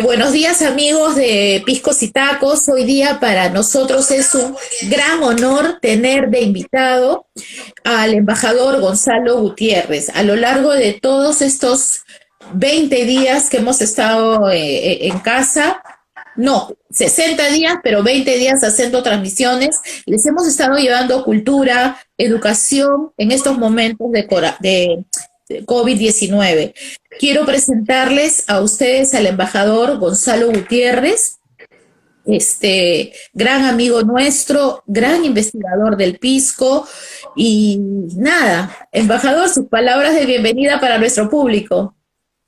Buenos días amigos de Piscos y Tacos. Hoy día para nosotros es un gran honor tener de invitado al embajador Gonzalo Gutiérrez. A lo largo de todos estos 20 días que hemos estado en casa, no, 60 días, pero 20 días haciendo transmisiones, les hemos estado llevando cultura, educación en estos momentos de COVID-19. Quiero presentarles a ustedes al embajador Gonzalo Gutiérrez, gran amigo nuestro, gran investigador del Pisco. Y nada, embajador, sus palabras de bienvenida para nuestro público.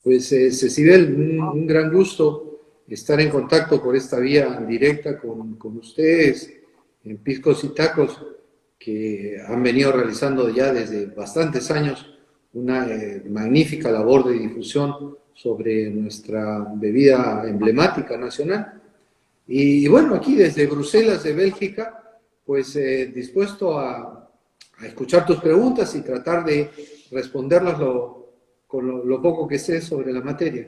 Pues Cecibel, un gran gusto estar en contacto por esta vía directa con ustedes en Piscos y Tacos, que han venido realizando ya desde bastantes años una magnífica labor de difusión sobre nuestra bebida emblemática nacional. Y bueno, aquí desde Bruselas, de Bélgica, pues dispuesto a escuchar tus preguntas y tratar de responderlas con lo poco que sé sobre la materia.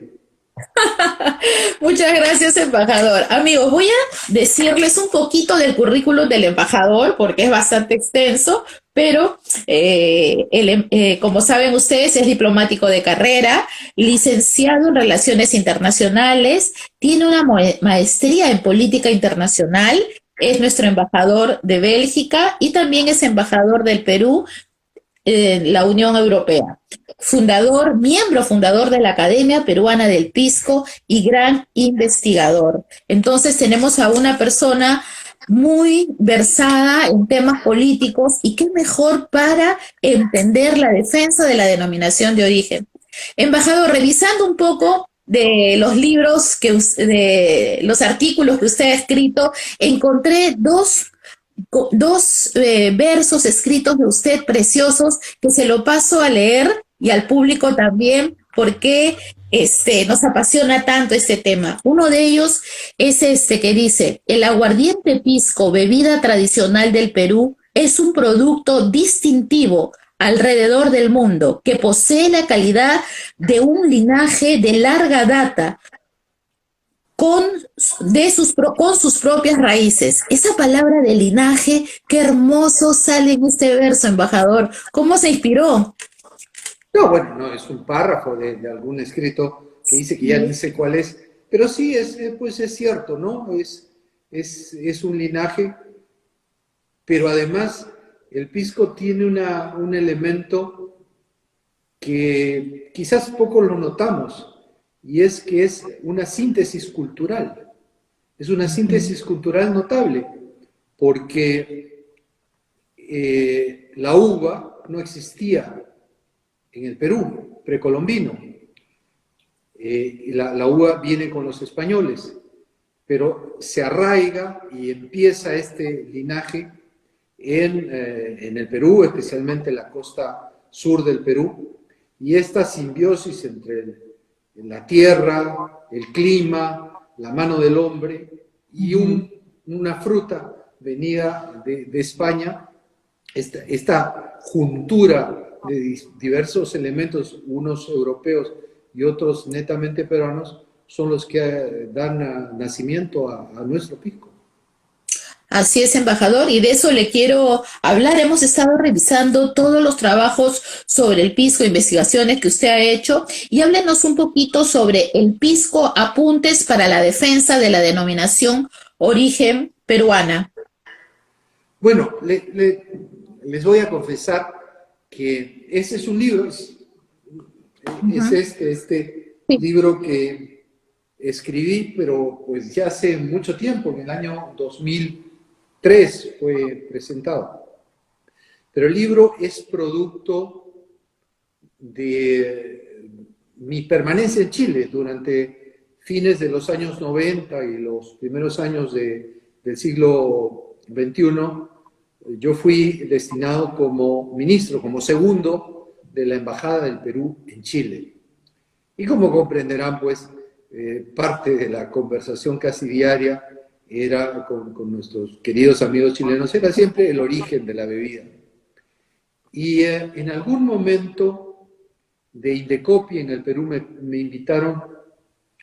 Muchas gracias, embajador. Amigos, voy a decirles un poquito del currículum del embajador porque es bastante extenso, pero como saben ustedes, es diplomático de carrera, licenciado en Relaciones Internacionales, tiene una maestría en Política Internacional, es nuestro embajador de Bélgica y también es embajador del Perú en la Unión Europea. Miembro fundador de la Academia Peruana del Pisco y gran investigador. Entonces tenemos a una persona muy versada en temas políticos y qué mejor para entender la defensa de la denominación de origen. Embajador, revisando un poco de los libros, de los artículos que usted ha escrito, encontré dos versos escritos de usted preciosos que se lo paso a leer y al público también porque nos apasiona tanto este tema. Uno de ellos es este que dice: el aguardiente pisco, bebida tradicional del Perú, es un producto distintivo alrededor del mundo que posee la calidad de un linaje de larga data, con, con sus propias raíces. Esa palabra de linaje, qué hermoso sale en este verso, embajador. ¿Cómo se inspiró? No, bueno, no, es un párrafo de algún escrito que dice que ya ni sé cuál es, pero sí, pues es cierto, ¿no? Es un linaje, pero además el pisco tiene un elemento que quizás poco lo notamos, y es que es una síntesis cultural. Es una síntesis cultural notable, porque la uva no existía en el Perú precolombino. La uva viene con los españoles, pero se arraiga y empieza este linaje en el Perú, especialmente en la costa sur del Perú, y esta simbiosis entre la tierra, el clima, la mano del hombre y una fruta venida de España, esta juntura de diversos elementos, unos europeos y otros netamente peruanos, son los que dan nacimiento a nuestro pisco. Así es, embajador, y de eso le quiero hablar. Hemos estado revisando todos los trabajos sobre el pisco, investigaciones que usted ha hecho, y háblenos un poquito sobre el pisco, apuntes para la defensa de la denominación origen peruana. Bueno, les voy a confesar que ese es un libro, es este Sí. libro que escribí, pero pues ya hace mucho tiempo, en el año 2003 fue presentado. Pero el libro es producto de mi permanencia en Chile durante fines de los años 90 y los primeros años del siglo XXI. Yo fui destinado como ministro, como segundo de la Embajada del Perú en Chile. Y como comprenderán, pues, parte de la conversación casi diaria era con nuestros queridos amigos chilenos, era siempre el origen de la bebida. Y en algún momento de Indecopi en el Perú me invitaron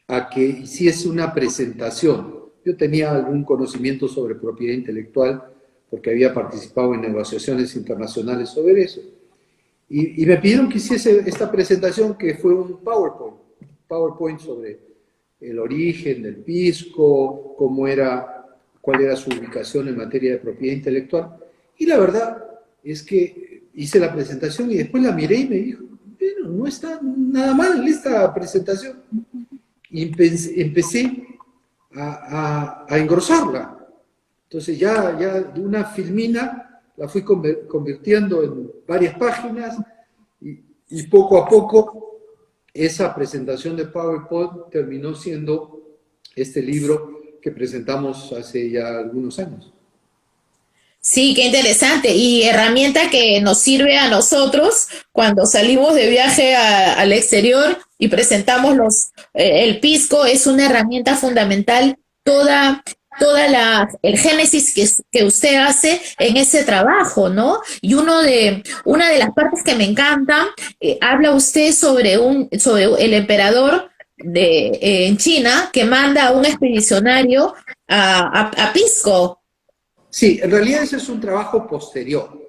a que hiciese una presentación. Yo tenía algún conocimiento sobre propiedad intelectual porque había participado en negociaciones internacionales sobre eso. Y me pidieron que hiciese esta presentación, que fue un PowerPoint sobre el origen del pisco, cuál era su ubicación en materia de propiedad intelectual. Y la verdad es que hice la presentación y después la miré y me dijo, bueno, no está nada mal esta presentación. Y empecé a engrosarla. Entonces ya de una filmina la fui convirtiendo en varias páginas y poco a poco esa presentación de PowerPoint terminó siendo este libro que presentamos hace ya algunos años. Sí, qué interesante. Y herramienta que nos sirve a nosotros cuando salimos de viaje al exterior y presentamos el pisco, es una herramienta fundamental. El génesis que usted hace en ese trabajo, ¿no? Y una de las partes que me encanta, habla usted sobre el emperador en China que manda a un expedicionario a Pisco. Sí, en realidad ese es un trabajo posterior.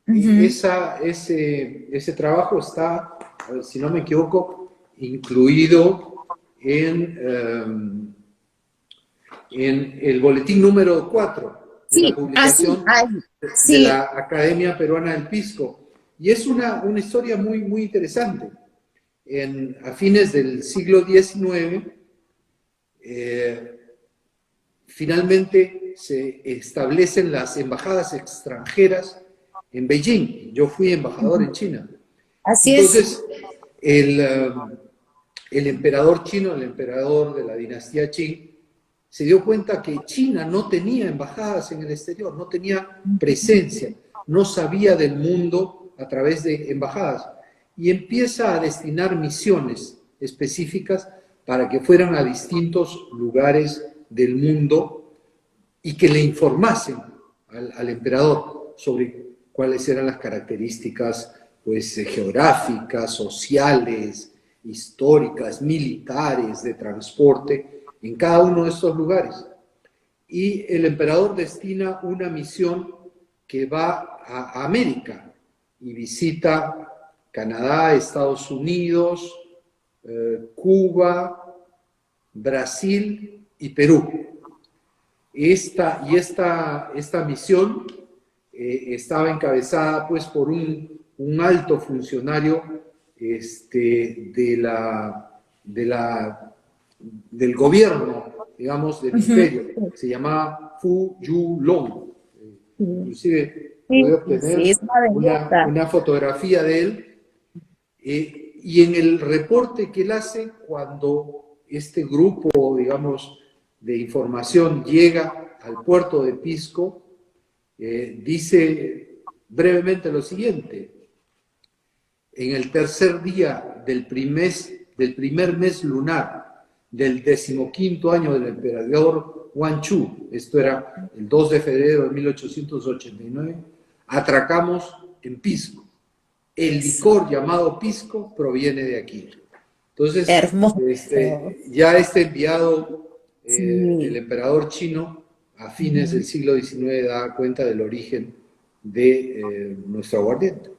Ujú. Ese trabajo está, a ver, si no me equivoco, incluido en el boletín número 4 de la Sí, así, publicación ay, de sí, la Academia Peruana del Pisco. Y es una historia muy, muy interesante. A fines del siglo XIX, eh, finalmente se establecen las embajadas extranjeras en Beijing. Yo fui embajador en China. así es. Entonces, el, eh, el emperador chino, el emperador de la dinastía Qing, se dio cuenta que China no tenía embajadas en el exterior, no tenía presencia, no sabía del mundo a través de embajadas y empieza a destinar misiones específicas para que fueran a distintos lugares del mundo y que le informasen al emperador sobre cuáles eran las características pues, geográficas, sociales, históricas, militares, de transporte en cada uno de estos lugares. Y el emperador destina una misión que va a América y visita Canadá, Estados Unidos, Cuba, Brasil y Perú. Esta misión estaba encabezada pues por un alto funcionario del gobierno, digamos, del Ujú. imperio. Se llamaba Fu Yulong. Sí, Inclusive pude sí, sí, es obtener una belleza. una fotografía de él y en el reporte que él hace cuando este grupo, digamos, de información llega al puerto de Pisco, dice brevemente lo siguiente: en el tercer día del primer mes lunar del 15º año del emperador Guangxu, esto era el 2 de febrero de 1889, atracamos en Pisco. El Eso, licor llamado pisco proviene de aquí. Entonces, hermoso. ya este enviado del Sí. emperador chino a fines del Ujú. siglo XIX da cuenta del origen de nuestro aguardiente.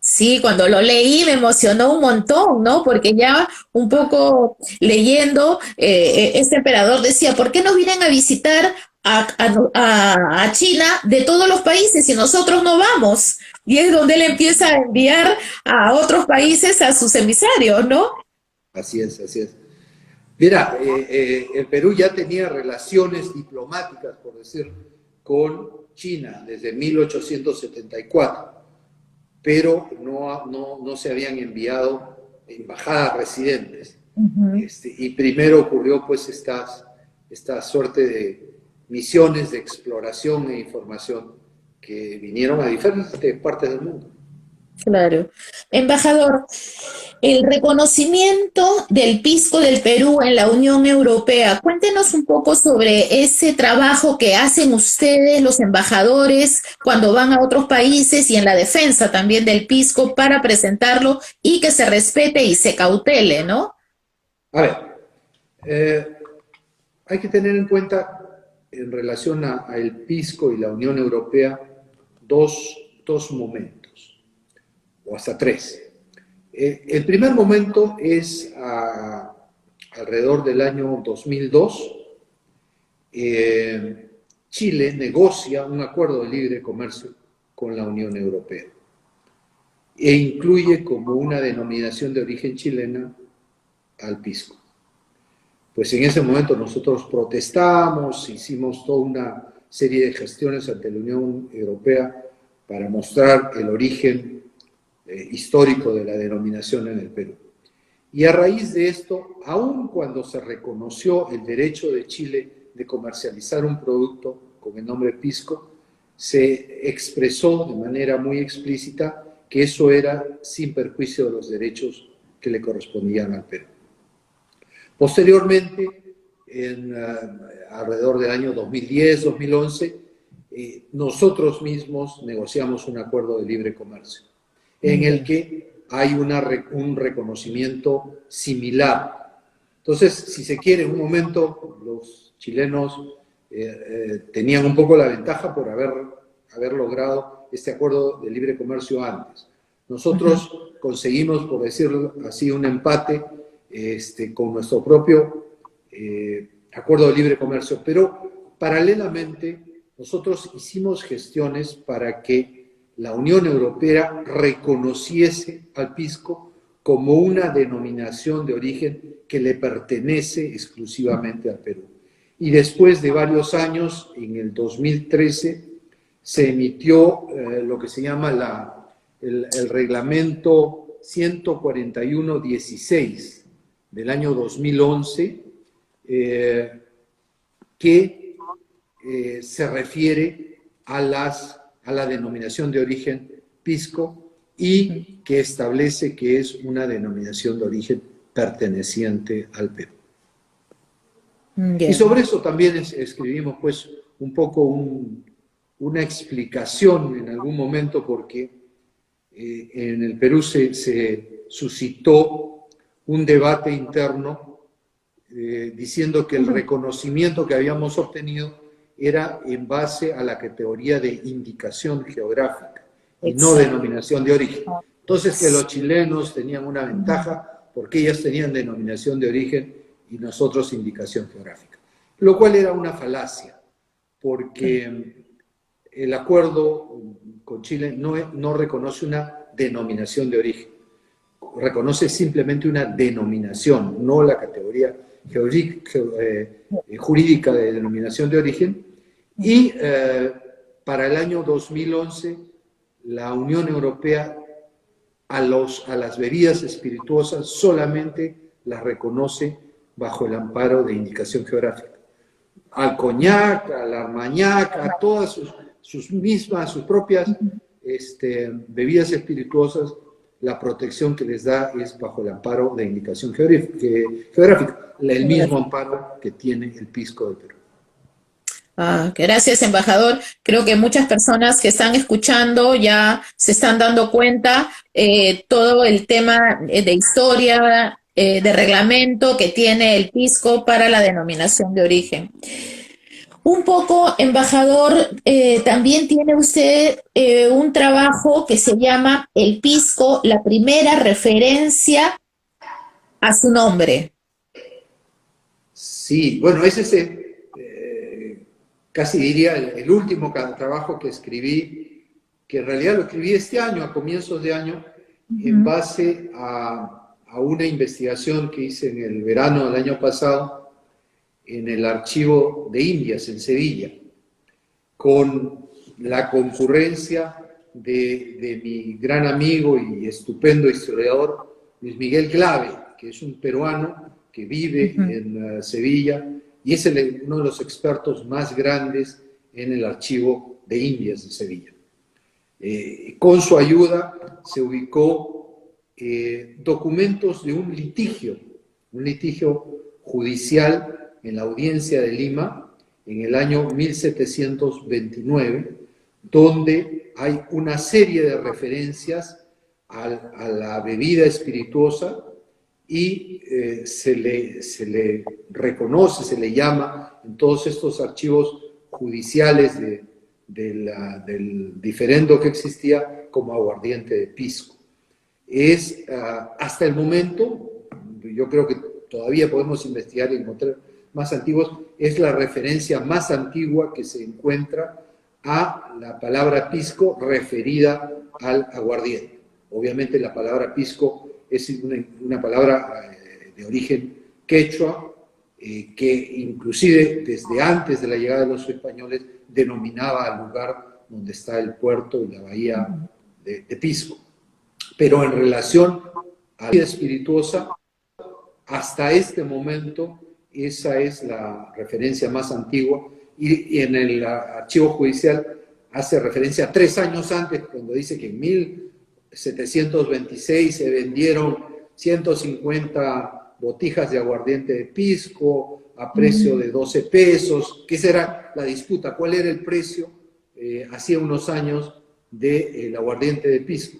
Sí, cuando lo leí me emocionó un montón, ¿no? Porque ya un poco leyendo, este emperador decía, ¿por qué nos vienen a visitar a China de todos los países si nosotros no vamos? Y es donde él empieza a enviar a otros países a sus emisarios, ¿no? Así es, así es. Mira, el Perú ya tenía relaciones diplomáticas, por decir, con China desde 1874, pero no se habían enviado embajadas residentes. Ujú. Y primero ocurrió pues esta suerte de misiones de exploración e información que vinieron a diferentes partes del mundo. Claro. Embajador, el reconocimiento del pisco del Perú en la Unión Europea. Cuéntenos un poco sobre ese trabajo que hacen ustedes, los embajadores, cuando van a otros países y en la defensa también del pisco para presentarlo y que se respete y se cautele, ¿no? A ver, Eh, Hay que tener en cuenta, en relación a el pisco y la Unión Europea, dos momentos, o hasta tres. El primer momento es alrededor del año 2002. Chile negocia un acuerdo de libre comercio con la Unión Europea e incluye como una denominación de origen chilena al pisco. Pues en ese momento nosotros protestamos, hicimos toda una serie de gestiones ante la Unión Europea para mostrar el origen histórico de la denominación en el Perú. Y a raíz de esto, aun cuando se reconoció el derecho de Chile de comercializar un producto con el nombre pisco, se expresó de manera muy explícita que eso era sin perjuicio de los derechos que le correspondían al Perú. Posteriormente, alrededor del año 2010-2011, nosotros mismos negociamos un acuerdo de libre comercio en el que hay un reconocimiento similar. Entonces, si se quiere, en un momento los chilenos tenían un poco la ventaja por haber logrado este acuerdo de libre comercio antes. Nosotros conseguimos, por decirlo así, un empate con nuestro propio acuerdo de libre comercio, pero paralelamente nosotros hicimos gestiones para que la Unión Europea reconociese al pisco como una denominación de origen que le pertenece exclusivamente al Perú. Y después de varios años, en el 2013, se emitió lo que se llama el reglamento 141-16 del año 2011, que se refiere a la denominación de origen pisco y que establece que es una denominación de origen perteneciente al Perú. Y sobre eso también escribimos pues un poco una explicación en algún momento, porque en el Perú se suscitó un debate interno diciendo que el reconocimiento que habíamos obtenido era en base a la categoría de indicación geográfica y no denominación de origen. Entonces, que los chilenos tenían una ventaja porque ellas tenían denominación de origen y nosotros indicación geográfica. Lo cual era una falacia, porque el acuerdo con Chile no reconoce una denominación de origen, reconoce simplemente una denominación, no la categoría jurídica de denominación de origen. Y para el año 2011, la Unión Europea a las bebidas espirituosas solamente las reconoce bajo el amparo de indicación geográfica. Al coñac, al armañac, a todas sus propias bebidas espirituosas, la protección que les da es bajo el amparo de indicación geográfica, el mismo amparo que tiene el pisco del Perú. Gracias, embajador. Creo que muchas personas que están escuchando ya se están dando cuenta todo el tema de historia, de reglamento que tiene el pisco para la denominación de origen. Un poco, embajador, también tiene usted un trabajo que se llama El Pisco, la primera referencia a su nombre. Sí, bueno, ese es casi diría el último trabajo que escribí, que en realidad lo escribí este año, a comienzos de año, en base a una investigación que hice en el verano del año pasado en el Archivo de Indias, en Sevilla, con la concurrencia de mi gran amigo y estupendo historiador, Luis Miguel Clave, que es un peruano que vive en Sevilla y es uno de los expertos más grandes en el Archivo de Indias de Sevilla. Con su ayuda se ubicó documentos de un litigio judicial en la Audiencia de Lima en el año 1729, donde hay una serie de referencias a la bebida espirituosa y se le reconoce, se le llama en todos estos archivos judiciales del diferendo que existía como aguardiente de pisco. Es hasta el momento, yo creo que todavía podemos investigar y encontrar más antiguos, es la referencia más antigua que se encuentra a la palabra pisco referida al aguardiente. Obviamente la palabra pisco es una palabra de origen quechua, que inclusive desde antes de la llegada de los españoles denominaba al lugar donde está el puerto y la bahía de Pisco. Pero en relación a la vida espirituosa, hasta este momento esa es la referencia más antigua, y en el archivo judicial hace referencia a 3 años antes, cuando dice que en 1726 se vendieron 150 botijas de aguardiente de pisco a precio de 12 pesos, que esa era la disputa, cuál era el precio hacía unos años del aguardiente de pisco,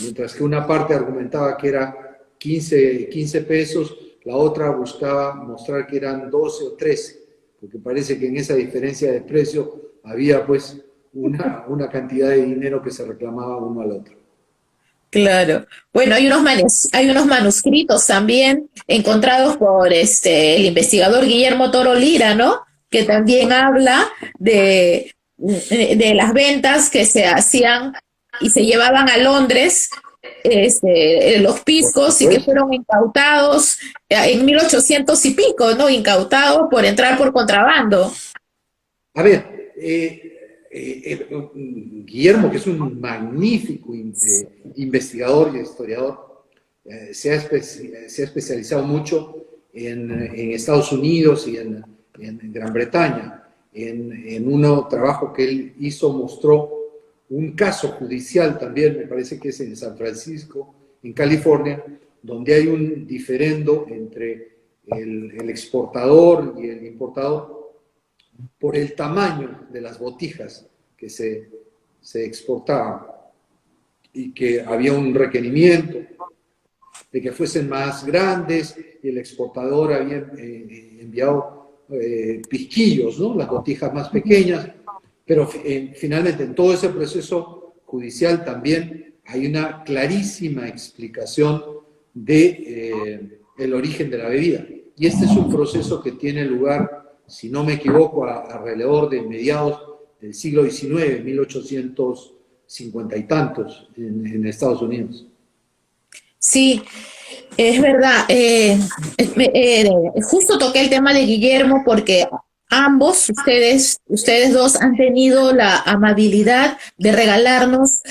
mientras que una parte argumentaba que era 15 pesos, la otra buscaba mostrar que eran 12 o 13, porque parece que en esa diferencia de precio había pues una cantidad de dinero que se reclamaba uno al otro. Claro. Bueno, hay unos manuscritos también encontrados por el investigador Guillermo Toro Lira, ¿no? Que también habla de las ventas que se hacían y se llevaban a Londres, los Por piscos, y que supuesto. fueron incautados en 1800 y pico, ¿no? Incautados por entrar por contrabando. A ver, Guillermo, que es un magnífico investigador y historiador, se ha especializado mucho en Estados Unidos y en Gran Bretaña. En un trabajo que él hizo mostró un caso judicial también, me parece que es en San Francisco, en California, donde hay un diferendo entre el exportador y el importador por el tamaño de las botijas que se exportaban, y que había un requerimiento de que fuesen más grandes, y el exportador había enviado pisquillos, ¿no? Las botijas más pequeñas, pero finalmente en todo ese proceso judicial también hay una clarísima explicación de el origen de la bebida. Y este es un proceso que tiene lugar, si no me equivoco, alrededor de mediados del siglo XIX, 1850 y tantos, en Estados Unidos. Sí, es verdad. Justo toqué el tema de Guillermo porque ambos, ustedes dos, han tenido la amabilidad de regalarnos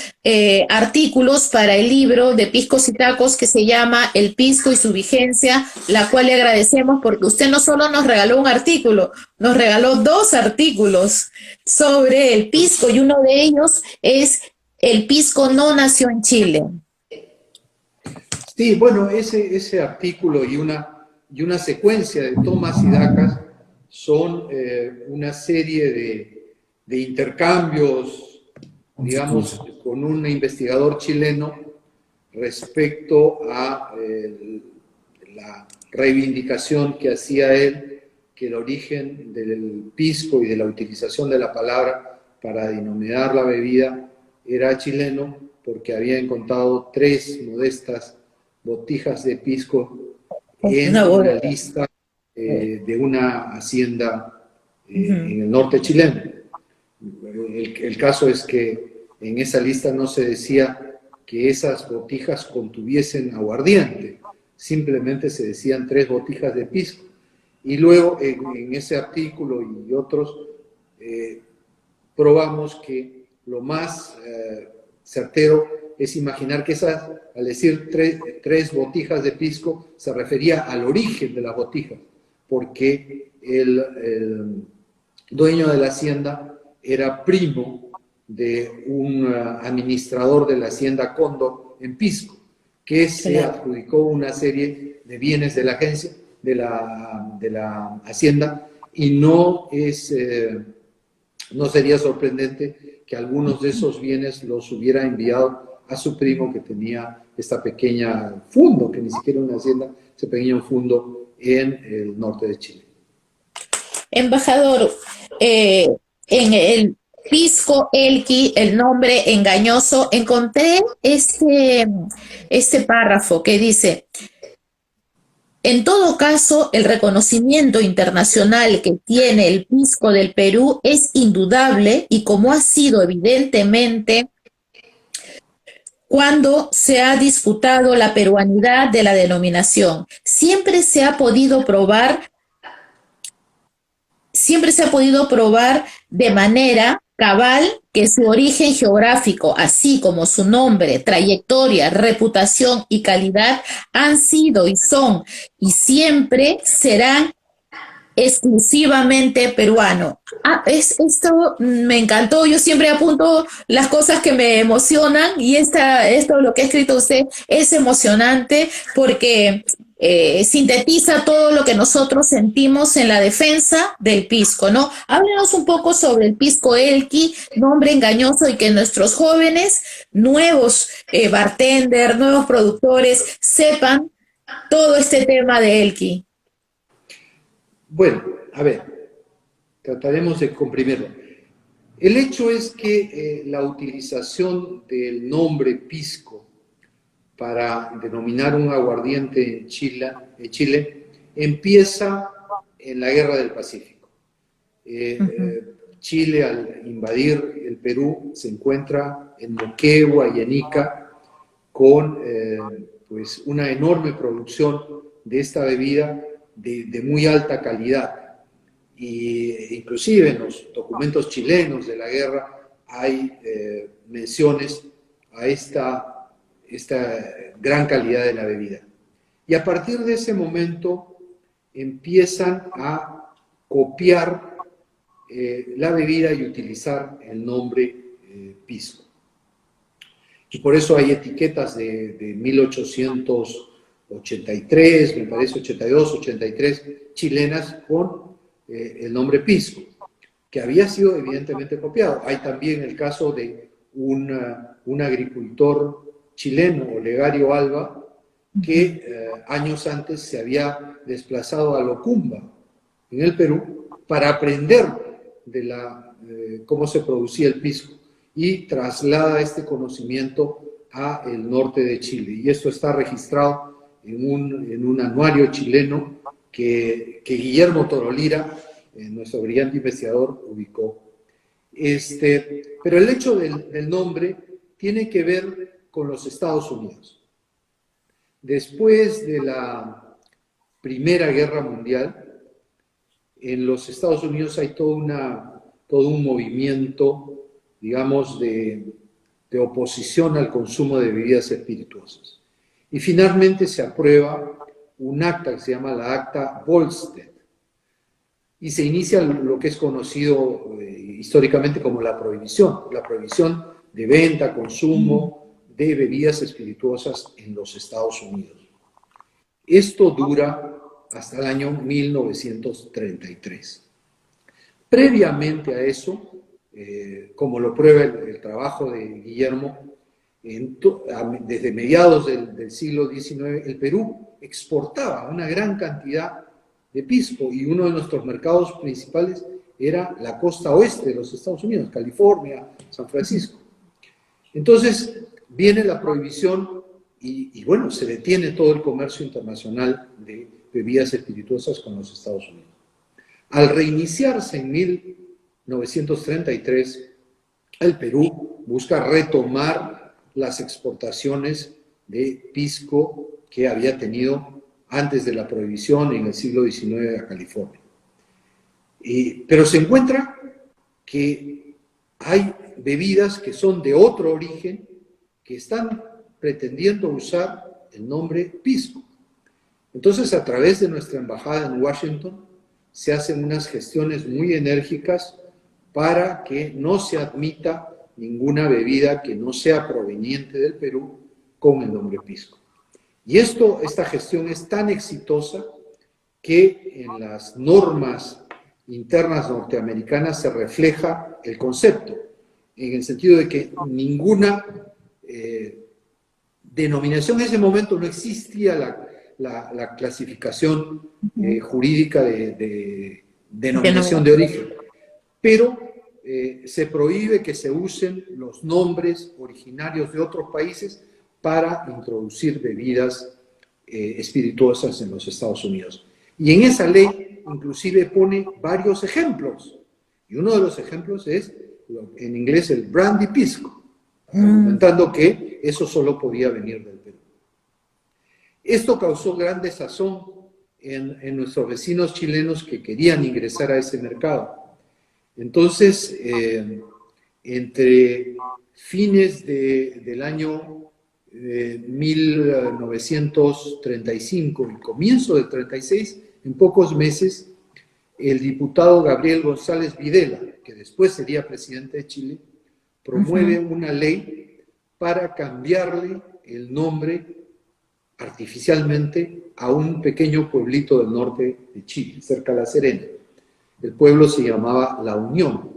artículos para el libro de Piscos y Tacos que se llama El Pisco y su vigencia, la cual le agradecemos porque usted no solo nos regaló un artículo, nos regaló 2 artículos sobre el pisco, y uno de ellos es El pisco no nació en Chile. Sí, bueno, ese artículo y una secuencia de tomas y dacas son una serie de intercambios, digamos, con un investigador chileno respecto a la reivindicación que hacía él, que el origen del pisco y de la utilización de la palabra para denominar la bebida era chileno, porque había encontrado 3 modestas botijas de pisco Una en una bodega. lista de una hacienda en el norte chileno. El caso es que en esa lista no se decía que esas botijas contuviesen aguardiente, simplemente se decían 3 botijas de pisco. Y luego en ese artículo y otros probamos que lo más certero es imaginar que esas, al decir 3 botijas de pisco, se refería al origen de las botijas, porque el dueño de la hacienda era primo de un administrador de la hacienda Cóndor en Pisco, que se Claro. adjudicó una serie de bienes de la agencia, de la hacienda, y no sería sorprendente que algunos de esos bienes los hubiera enviado a su primo, que tenía esta pequeña fundo, que ni siquiera una hacienda, ese pequeño fundo en el norte de Chile. Embajador, en el Pisco Elqui, el nombre engañoso, encontré este párrafo que dice: en todo caso, el reconocimiento internacional que tiene el pisco del Perú es indudable y como ha sido evidentemente cuando se ha disputado la peruanidad de la denominación, siempre se ha podido probar de manera cabal que su origen geográfico, así como su nombre, trayectoria, reputación y calidad han sido y son y siempre serán exclusivamente peruano. Esto me encantó. Yo siempre apunto las cosas que me emocionan y esto, lo que ha escrito usted, es emocionante porque sintetiza todo lo que nosotros sentimos en la defensa del pisco, ¿no? Háblenos un poco sobre el pisco Elqui, nombre engañoso, y que nuestros jóvenes, nuevos bartenders, nuevos productores, sepan todo este tema de Elqui. Bueno, a ver, trataremos de comprimirlo. El hecho es que la utilización del nombre pisco para denominar un aguardiente en Chile empieza en la Guerra del Pacífico. Chile, al invadir el Perú, se encuentra en Moquegua y en Ica con pues una enorme producción de esta bebida de muy alta calidad. Y inclusive en los documentos chilenos de la guerra hay menciones a esta gran calidad de la bebida. Y a partir de ese momento empiezan a copiar la bebida y utilizar el nombre pisco. Y por eso hay etiquetas de 1883, me parece 82, 83, chilenas con el nombre pisco, que había sido evidentemente copiado. Hay también el caso de un agricultor chileno, Olegario Alba, que años antes se había desplazado a Locumba, en el Perú, para aprender de cómo se producía el pisco, y traslada este conocimiento a el norte de Chile. Y esto está registrado en un anuario chileno que Guillermo Torolira, nuestro brillante investigador, ubicó. Pero el hecho del nombre tiene que ver con los Estados Unidos. Después de la Primera Guerra Mundial, en los Estados Unidos hay todo un movimiento, digamos, de oposición al consumo de bebidas espirituosas. Y finalmente se aprueba un acta que se llama la Acta Volstead, y se inicia lo que es conocido históricamente como la prohibición de venta, consumo de bebidas espirituosas en los Estados Unidos. Esto dura hasta el año 1933. Previamente a eso, como lo prueba el trabajo de Guillermo, desde mediados del siglo XIX, el Perú exportaba una gran cantidad de pisco, y uno de nuestros mercados principales era la costa oeste de los Estados Unidos, California, San Francisco. Entonces viene la prohibición y bueno, se detiene todo el comercio internacional de bebidas espirituosas con los Estados Unidos. Al reiniciarse en 1933, el Perú busca retomar las exportaciones de pisco que había tenido antes de la prohibición en el siglo XIX a California. Pero se encuentra que hay bebidas que son de otro origen que están pretendiendo usar el nombre pisco. Entonces, a través de nuestra embajada en Washington, se hacen unas gestiones muy enérgicas para que no se admita ninguna bebida que no sea proveniente del Perú con el nombre pisco. Y esta gestión es tan exitosa que en las normas internas norteamericanas se refleja el concepto, en el sentido de que ninguna denominación, en ese momento no existía la clasificación jurídica de denominación de origen. Pero se prohíbe que se usen los nombres originarios de otros países para introducir bebidas espirituosas en los Estados Unidos. Y en esa ley inclusive pone varios ejemplos. Y uno de los ejemplos es, en inglés, el brandy pisco, argumentando que eso solo podía venir del Perú. Esto causó gran desazón en nuestros vecinos chilenos que querían ingresar a ese mercado. Entonces, entre fines del año 1935 y comienzo del 36, en pocos meses, el diputado Gabriel González Videla, que después sería presidente de Chile, promueve una ley para cambiarle el nombre artificialmente a un pequeño pueblito del norte de Chile, cerca de La Serena. El pueblo se llamaba La Unión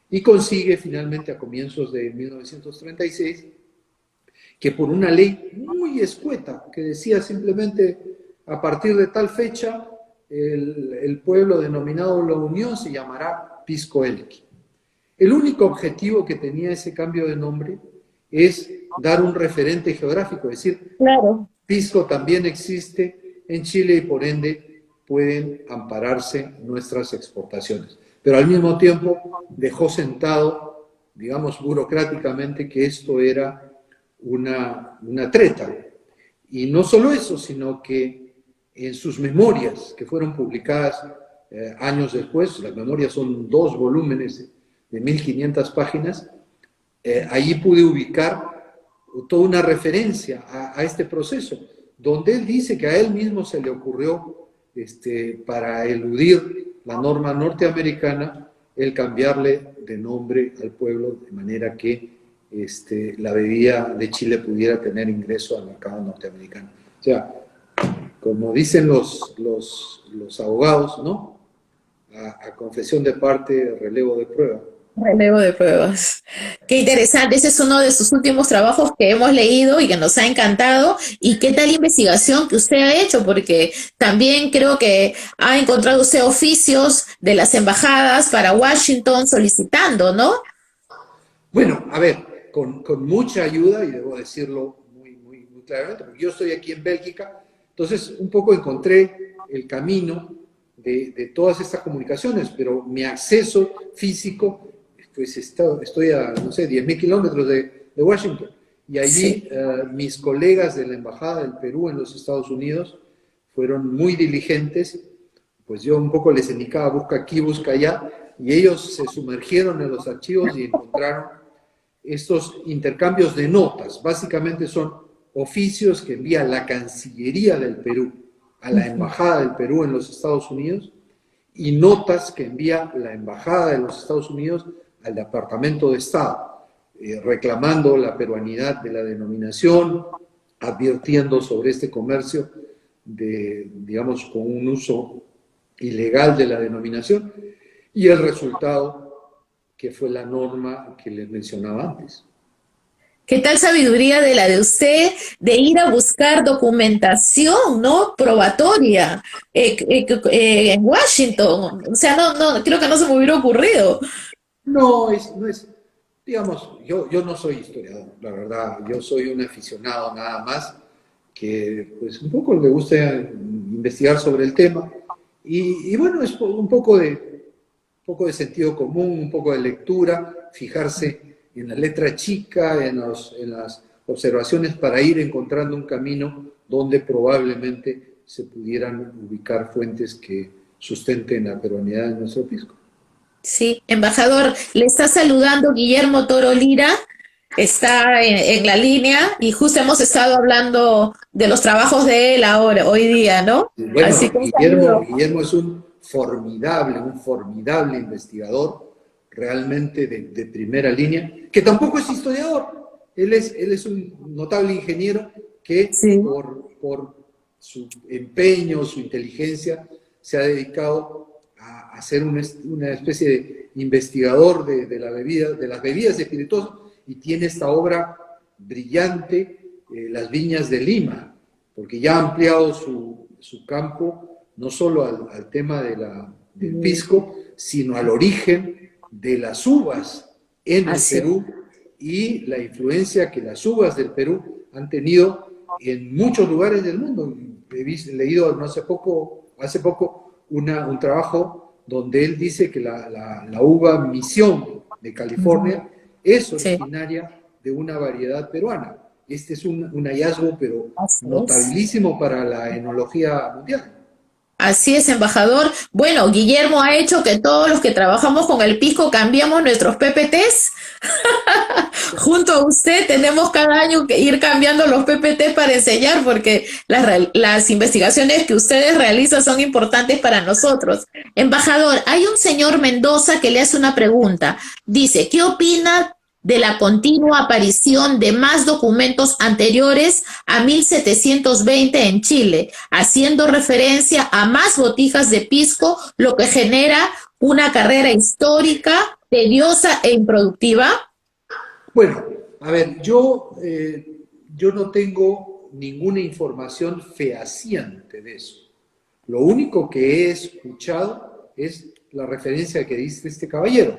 y consigue finalmente a comienzos de 1936 que por una ley muy escueta que decía simplemente a partir de tal fecha el pueblo denominado La Unión se llamará Pisco Elqui. El único objetivo que tenía ese cambio de nombre es dar un referente geográfico, es decir, Claro. Pisco también existe en Chile y por ende pueden ampararse nuestras exportaciones. Pero al mismo tiempo dejó sentado, digamos, burocráticamente que esto era una treta. Y no solo eso, sino que en sus memorias, que fueron publicadas años después, las memorias son 2 volúmenes de 1500 páginas, allí pude ubicar toda una referencia a este proceso, donde él dice que a él mismo se le ocurrió, para eludir la norma norteamericana, el cambiarle de nombre al pueblo de manera que la bebida de Chile pudiera tener ingreso al mercado norteamericano. O sea, como dicen los abogados, ¿no? A confesión de parte, relevo de prueba. Relevo de pruebas. Qué interesante. Ese es uno de sus últimos trabajos que hemos leído y que nos ha encantado. ¿Y qué tal investigación que usted ha hecho? Porque también creo que ha encontrado usted oficios de las embajadas para Washington solicitando, ¿no? Bueno, a ver, con mucha ayuda, y debo decirlo muy claramente, porque yo estoy aquí en Bélgica, entonces un poco encontré el camino de todas estas comunicaciones, pero mi acceso físico, pues estoy a, no sé, 10.000 kilómetros de Washington. Y allí mis colegas de la Embajada del Perú en los Estados Unidos fueron muy diligentes, pues yo un poco les indicaba, busca aquí, busca allá, y ellos se sumergieron en los archivos y encontraron estos intercambios de notas. Básicamente son oficios que envía la Cancillería del Perú a la Embajada del Perú en los Estados Unidos y notas que envía la Embajada de los Estados Unidos al Departamento de Estado, reclamando la peruanidad de la denominación, advirtiendo sobre este comercio digamos, con un uso ilegal de la denominación, y el resultado que fue la norma que les mencionaba antes. ¿Qué tal sabiduría de la de usted de ir a buscar documentación, ¿no? Probatoria en Washington? O sea, no, creo que no se me hubiera ocurrido. No es, digamos, yo no soy historiador, la verdad, yo soy un aficionado nada más, que pues un poco me gusta investigar sobre el tema, y bueno, es un poco de sentido común, un poco de lectura, fijarse en la letra chica, en las observaciones para ir encontrando un camino donde probablemente se pudieran ubicar fuentes que sustenten la peruanidad de nuestro pisco. Sí, embajador, le está saludando Guillermo Toro Lira, está en la línea y justo hemos estado hablando de los trabajos de él ahora, hoy día, ¿no? Así Bueno, que un saludo. Guillermo es un formidable investigador, realmente de primera línea, que tampoco es historiador. Él es un notable ingeniero que Sí. por su empeño, su inteligencia, se ha dedicado a ser una especie de investigador de las bebidas espirituosas, y tiene esta obra brillante, Las Viñas de Lima, porque ya ha ampliado su campo no solo al tema del pisco, sino al origen de las uvas en el Así. Perú y la influencia que las uvas del Perú han tenido en muchos lugares del mundo. He leído no hace poco un trabajo donde él dice que la uva Misión de California es Sí, originaria de una variedad peruana. Este es un hallazgo, pero así es. notabilísimo para la enología mundial. Así es, embajador. Bueno, Guillermo ha hecho que todos los que trabajamos con el pisco cambiamos nuestros PPTs. Junto a usted tenemos cada año que ir cambiando los PPT para enseñar porque las investigaciones que ustedes realizan son importantes para nosotros. Embajador, hay un señor Mendoza que le hace una pregunta. Dice, ¿qué opina de la continua aparición de más documentos anteriores a 1720 en Chile, haciendo referencia a más botijas de pisco, lo que genera una carrera histórica tediosa e improductiva? Bueno, a ver, yo no tengo ninguna información fehaciente de eso. Lo único que he escuchado es la referencia que dice este caballero,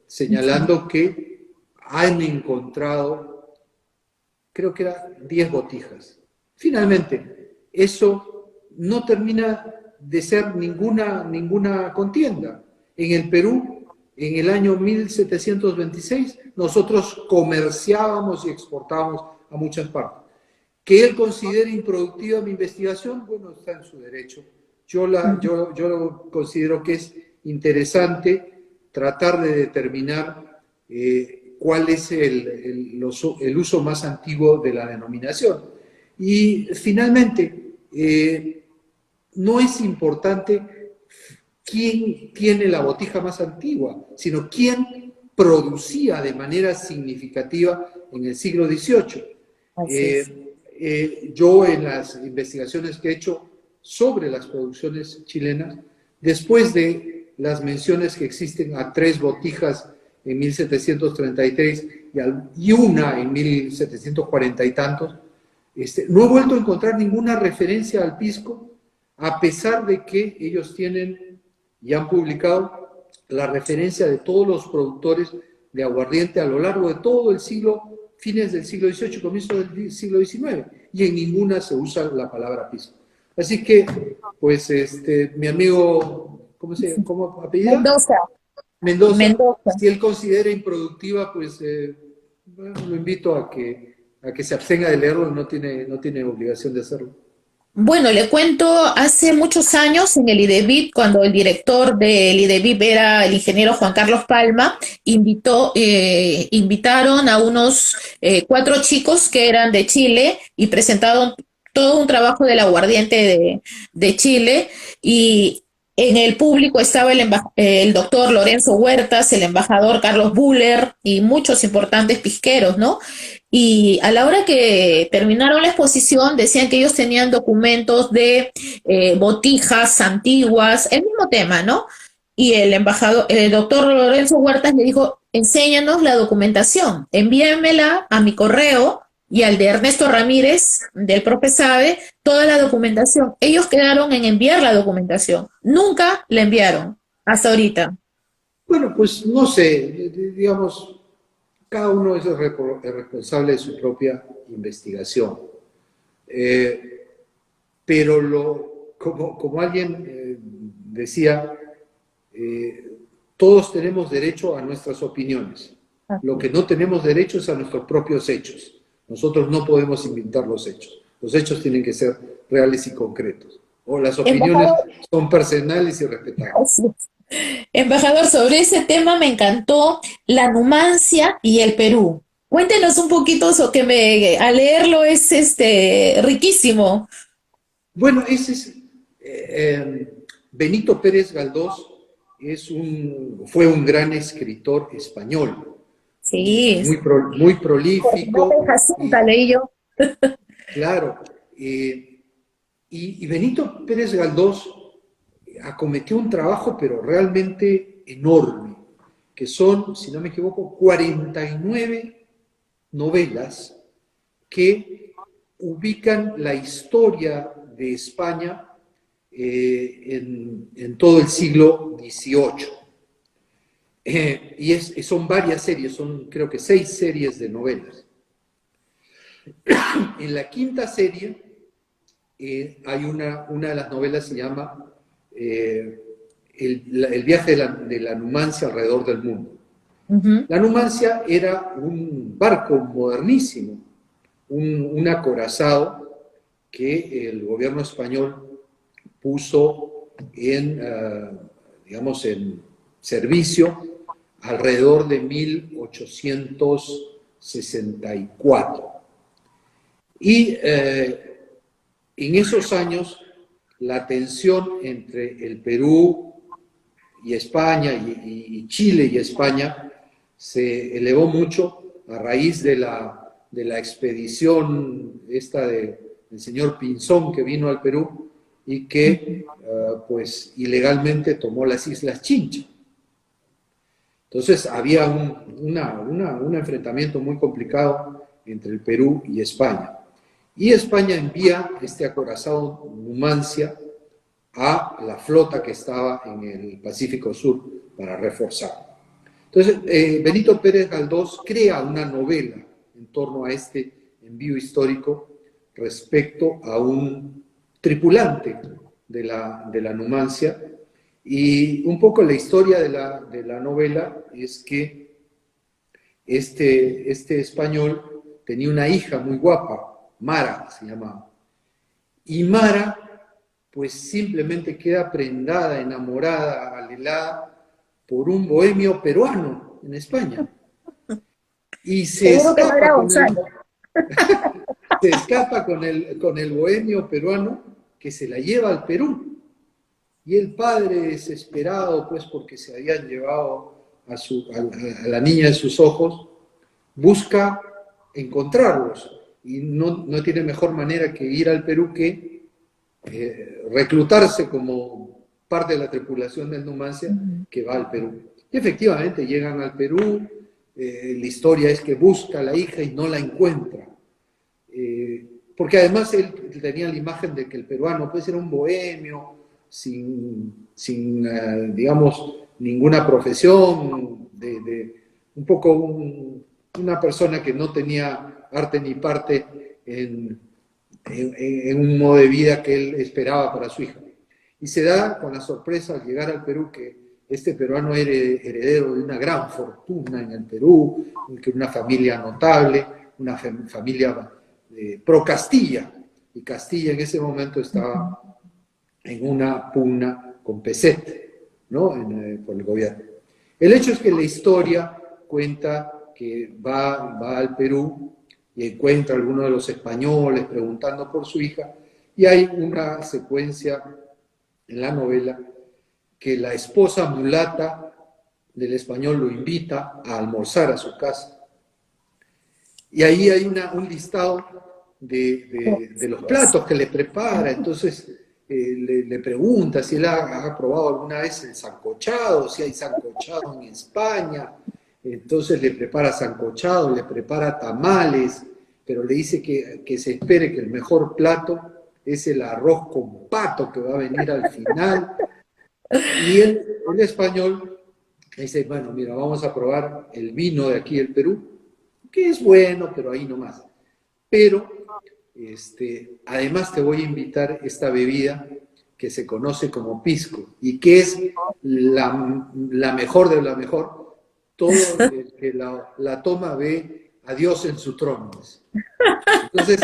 señalando que han encontrado, creo que eran 10 botijas. Finalmente, eso no termina de ser ninguna contienda. En el Perú, en el año 1726, nosotros comerciábamos y exportábamos a muchas partes. Que él considere improductiva mi investigación, bueno, está en su derecho. Yo considero que es interesante tratar de determinar cuál es el uso más antiguo de la denominación. Y finalmente, no es importante quién tiene la botija más antigua, sino quién producía de manera significativa en el siglo XVIII. Así es. Yo en las investigaciones que he hecho sobre las producciones chilenas, después de las menciones que existen a 3 botijas en 1733 y una en 1740 y tantos, no he vuelto a encontrar ninguna referencia al pisco, a pesar de que ellos tienen y han publicado la referencia de todos los productores de aguardiente a lo largo de todo el siglo, fines del siglo XVIII, comienzo del siglo XIX, y en ninguna se usa la palabra pisco. Así que, pues, mi amigo, ¿cómo apellida? Mendoza, Mendoza, Mendoza. si él considera improductiva, pues bueno, lo invito a que se abstenga de leerlo, no tiene obligación de hacerlo. Bueno, le cuento, hace muchos años en el IDEVIP, cuando el director del IDEVIP era el ingeniero Juan Carlos Palma, invitaron a unos 4 chicos que eran de Chile y presentaron todo un trabajo del aguardiente de Chile y en el público estaba el doctor Lorenzo Huertas, el embajador Carlos Buller y muchos importantes pisqueros, ¿no? Y a la hora que terminaron la exposición, decían que ellos tenían documentos de botijas antiguas, el mismo tema, ¿no? Y el doctor Lorenzo Huertas le dijo, enséñanos la documentación, envíenmela a mi correo y al de Ernesto Ramírez, del Profe Sabe, toda la documentación. Ellos quedaron en enviar la documentación, nunca la enviaron, hasta ahorita. Bueno, pues no sé, digamos, cada uno es el responsable de su propia investigación. Pero como alguien decía, todos tenemos derecho a nuestras opiniones. Lo que no tenemos derecho es a nuestros propios hechos. Nosotros no podemos inventar los hechos. Los hechos tienen que ser reales y concretos. O las opiniones Embajador, son personales y respetables. embajador, sobre ese tema me encantó la Numancia y el Perú. Cuéntenos un poquito eso al leerlo es riquísimo. Bueno, ese es Benito Pérez Galdós fue un gran escritor español, Sí, muy prolífico, Jacinta leí yo. claro. Y Benito Pérez Galdós acometió un trabajo, pero realmente enorme, que son, si no me equivoco, 49 novelas que ubican la historia de España en todo el siglo XVIII. Son varias series, son creo que 6 series de novelas. En la quinta serie hay una de las novelas se llama el viaje de la Numancia alrededor del mundo. La Numancia era un barco modernísimo, un acorazado que el gobierno español puso digamos, en servicio alrededor de 1864. Y en esos años la tensión entre el Perú y España, y Chile y España, se elevó mucho a raíz de la expedición esta del señor Pinzón, que vino al Perú y que pues ilegalmente tomó las Islas Chincha. Entonces había un enfrentamiento muy complicado entre el Perú y España. Y España envía este acorazado Numancia a la flota que estaba en el Pacífico Sur para reforzar. Entonces, Benito Pérez Galdós crea una novela en torno a este envío histórico respecto a un tripulante de la Numancia. Y un poco la historia de la novela es que este español tenía una hija muy guapa, Mara se llamaba. Y Mara, pues simplemente queda prendada, enamorada, alelada por un bohemio peruano en España. Y se escapa con el bohemio peruano que se la lleva al Perú. Y el padre, desesperado, pues porque se habían llevado a la niña de sus ojos, busca encontrarlos. Y no tiene mejor manera que ir al Perú que reclutarse como parte de la tripulación del Numancia que va al Perú. Y efectivamente llegan al Perú, la historia es que busca a la hija y no la encuentra. Porque además él tenía la imagen de que el peruano pues era un bohemio, sin digamos, ninguna profesión, un poco una persona que no tenía arte ni parte en un modo de vida que él esperaba para su hija. Y se da con la sorpresa al llegar al Perú que este peruano era heredero de una gran fortuna en el Perú, que una familia notable, una familia pro Castilla, y Castilla en ese momento estaba en una pugna con Pezet, ¿no? Por el gobierno. El hecho es que la historia cuenta que va al Perú y encuentra a algunos de los españoles preguntando por su hija, y hay una secuencia en la novela que la esposa mulata del español lo invita a almorzar a su casa. Y ahí hay un listado de los platos que le prepara. Entonces le pregunta si él ha probado alguna vez el sancochado, si hay sancochado en España. Entonces le prepara sancochado, le prepara tamales, pero le dice que se espere que el mejor plato es el arroz con pato que va a venir al final. Y el español dice, bueno, mira, vamos a probar el vino de aquí del Perú, que es bueno, pero ahí nomás. Pero, además te voy a invitar esta bebida que se conoce como pisco y que es la mejor de la mejor. Todo el que la toma ve a Dios en su trono. Entonces,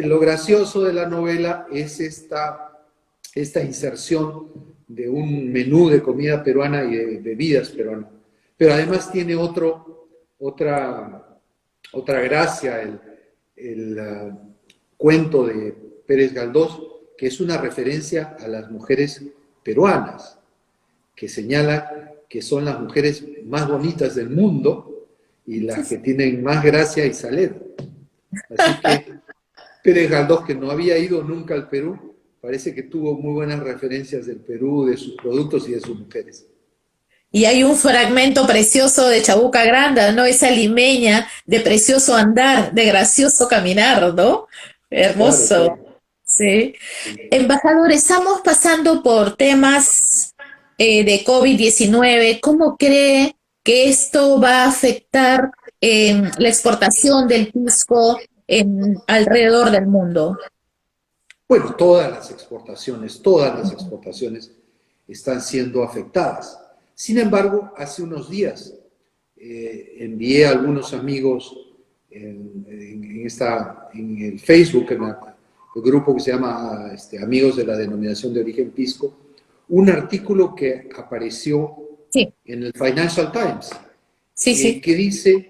lo gracioso de la novela es esta inserción de un menú de comida peruana y de bebidas peruanas. Pero además tiene otra gracia el cuento de Pérez Galdós, que es una referencia a las mujeres peruanas, que señala que son las mujeres más bonitas del mundo y las que tienen más gracia y salero. Así que Pérez Galdós, que no había ido nunca al Perú, parece que tuvo muy buenas referencias del Perú, de sus productos y de sus mujeres. Y hay un fragmento precioso de Chabuca Granda, ¿no? Esa limeña de precioso andar, de gracioso caminar, ¿no? Claro, Hermoso, claro. sí. Sí. Embajador, estamos pasando por temas de COVID-19. ¿Cómo cree que esto va a afectar la exportación del pisco alrededor del mundo? Bueno, todas las exportaciones están siendo afectadas. Sin embargo, hace unos días envié a algunos amigos en el Facebook, el grupo que se llama Amigos de la Denominación de Origen Pisco, un artículo que apareció Sí, en el Financial Times, sí, sí. que dice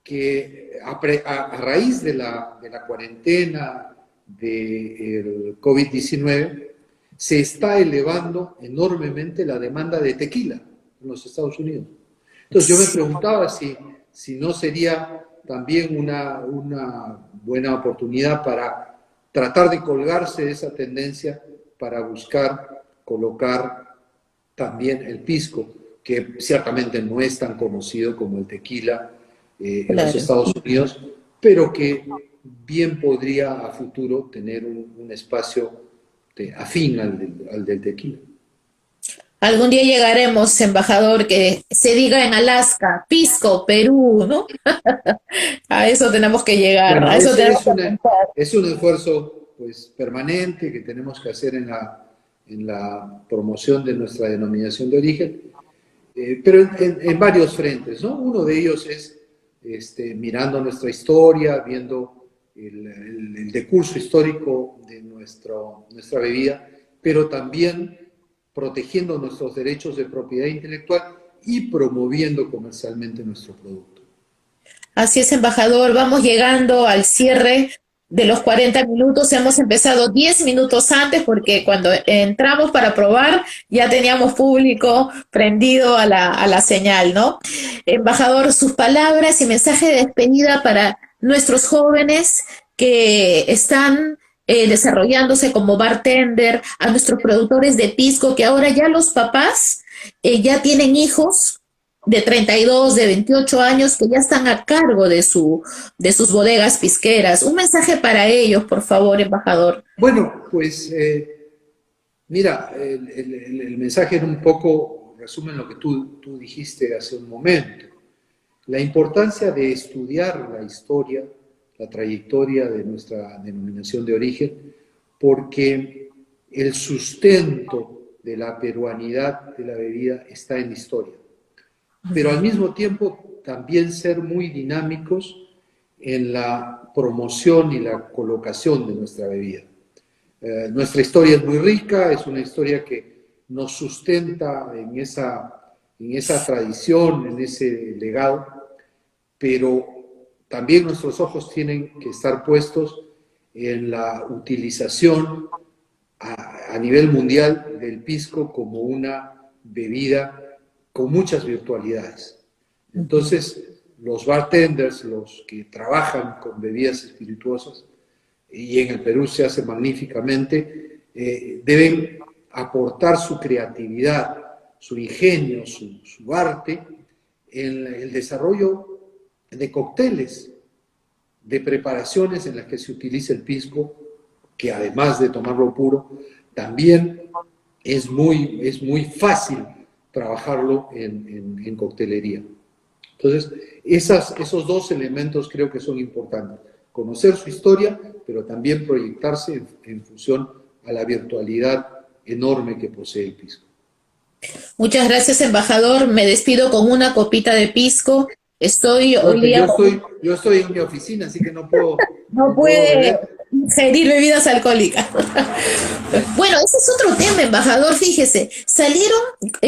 que a raíz de la cuarentena del COVID-19 se está elevando enormemente la demanda de tequila en los Estados Unidos. Entonces yo me preguntaba si no sería también una buena oportunidad para tratar de colgarse de esa tendencia para buscar colocar también el pisco, que ciertamente no es tan conocido como el tequila en los Claro. Estados Unidos, pero que bien podría a futuro tener un espacio afín al del tequila. Algún día llegaremos, embajador, que se diga en Alaska, Pisco, Perú, ¿no? A eso tenemos que llegar, Bueno, a eso tenemos que apuntar. es un esfuerzo pues, permanente que tenemos que hacer en la promoción de nuestra denominación de origen, pero en varios frentes, ¿no? Uno de ellos es mirando nuestra historia, viendo el decurso histórico de nuestra bebida, pero también protegiendo nuestros derechos de propiedad intelectual y promoviendo comercialmente nuestro producto. Así es, embajador, vamos llegando al cierre de los 40 minutos. Hemos empezado 10 minutos antes porque cuando entramos para probar ya teníamos público prendido a la señal, ¿no? Embajador, sus palabras y mensaje de despedida para nuestros jóvenes que están desarrollándose como bartender, a nuestros productores de pisco, que ahora ya los papás ya tienen hijos de 32, de 28 años que ya están a cargo de sus bodegas pisqueras. Un mensaje para ellos, por favor, embajador. Bueno, pues mira, el mensaje era un poco, resumen lo que tú dijiste hace un momento. La importancia de estudiar la historia, la trayectoria de nuestra denominación de origen, porque el sustento de la peruanidad de la bebida está en la historia. Pero al mismo tiempo también ser muy dinámicos en la promoción y la colocación de nuestra bebida. Nuestra historia es muy rica, es una historia que nos sustenta en esa tradición, en ese legado, pero también nuestros ojos tienen que estar puestos en la utilización a nivel mundial del pisco como una bebida con muchas virtualidades. Entonces, los bartenders, los que trabajan con bebidas espirituosas, y en el Perú se hace magníficamente, deben aportar su creatividad, su ingenio, su arte en el desarrollo de cócteles, de preparaciones en las que se utiliza el pisco, que además de tomarlo puro, también es muy fácil trabajarlo en coctelería. Entonces, esos dos elementos creo que son importantes. Conocer su historia, pero también proyectarse en función a la virtualidad enorme que posee el pisco. Muchas gracias, embajador. Me despido con una copita de pisco. Estoy Bueno, hoy pues día con yo estoy en mi oficina, así que no no puedo puede beber. ingerir bebidas alcohólicas. Bueno, ese es otro tema, embajador. Fíjese, salieron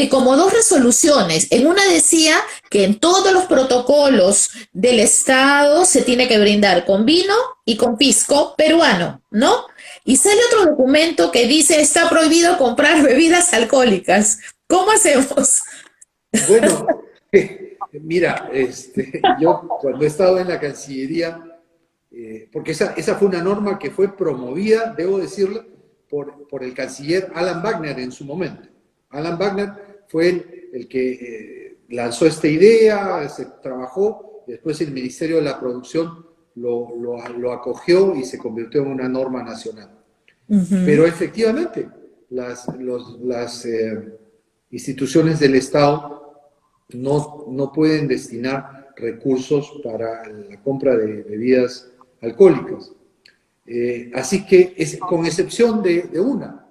como dos resoluciones. En una decía que en todos los protocolos del Estado se tiene que brindar con vino y con pisco peruano, ¿no? Y sale otro documento que dice está prohibido comprar bebidas alcohólicas. ¿Cómo hacemos? Bueno, mira, yo cuando he estado en la Cancillería, porque esa fue una norma que fue promovida, debo decirlo, por el canciller Alan Wagner en su momento. Alan Wagner fue el que lanzó esta idea, se trabajó, después el Ministerio de la Producción lo acogió y se convirtió en una norma nacional. Pero efectivamente, las instituciones del Estado no pueden destinar recursos para la compra de bebidas alcohólicas. Así que, con excepción de una,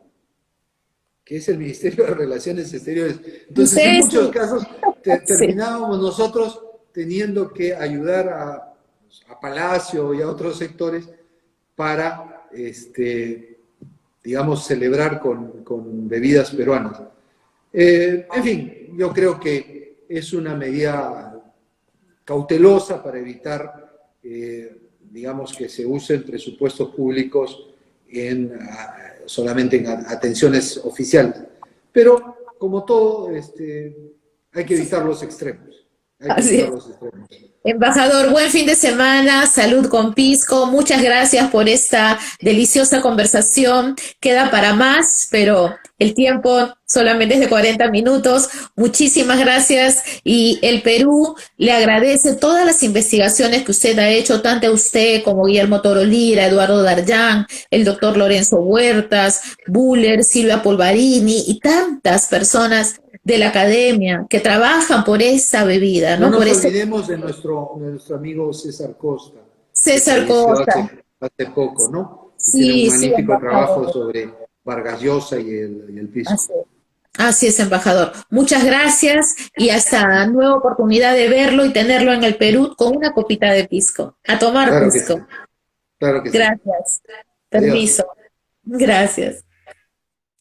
que es el Ministerio de Relaciones Exteriores. Entonces, en muchos casos, terminábamos nosotros teniendo que ayudar a Palacio y a otros sectores para, digamos, celebrar con bebidas peruanas. En fin, yo creo que es una medida cautelosa para evitar, digamos, que se usen presupuestos públicos solamente en atenciones oficiales. Pero, como todo, hay que evitar los extremos. Así es. Embajador, buen fin de semana, salud con pisco, muchas gracias por esta deliciosa conversación, queda para más, pero el tiempo solamente es de 40 minutos, muchísimas gracias y el Perú le agradece todas las investigaciones que usted ha hecho, tanto a usted como Guillermo Toro Lira, Eduardo Darllán, el doctor Lorenzo Huertas, Buller, Silvia Polvarini y tantas personas de la academia que trabajan por esa bebida, ¿no? No nos por olvidemos de nuestro amigo César Costa. César Costa. Hace poco, ¿no? Sí, tiene un magnífico sí, trabajo sobre Vargas Llosa y el pisco. Así es, embajador. Muchas gracias y hasta nueva oportunidad de verlo y tenerlo en el Perú con una copita de pisco. A tomar Claro pisco. que sí. Claro que sí. Gracias. Adiós. Permiso. Gracias.